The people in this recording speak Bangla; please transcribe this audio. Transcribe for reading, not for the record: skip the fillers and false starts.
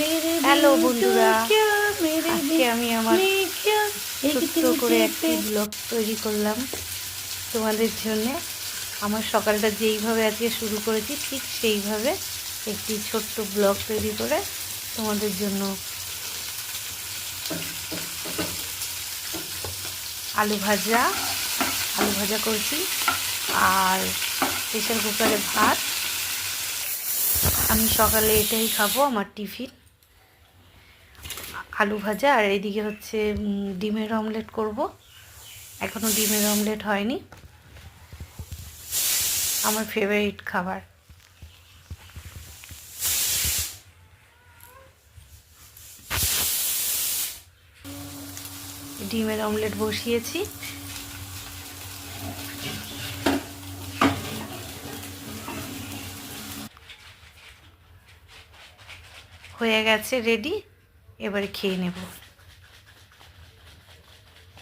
হ্যালো বন্ধুরা, আজকে আমি আমার ছোট্ট করে একটি ব্লগ তৈরি করলাম তোমাদের জন্যে। আমার সকালটা যেইভাবে আজকে শুরু করেছি ঠিক সেইভাবে একটি ছোট্ট ব্লগ তৈরি করে তোমাদের জন্য আলু ভাজা করছি আর প্রেসার কুকারে ভাত। আমি সকালে এটাই খাবো, আমার টিফিন আলু ভাজা। আর এদিকে হচ্ছে ডিমের অমলেট করব। এখনও ডিমের অমলেট হয়নি, আমার ফেভারিট খাবার। ডিমের অমলেট বসিয়েছি। হয়ে গেছে রেডি, এবারে খেয়ে নেব।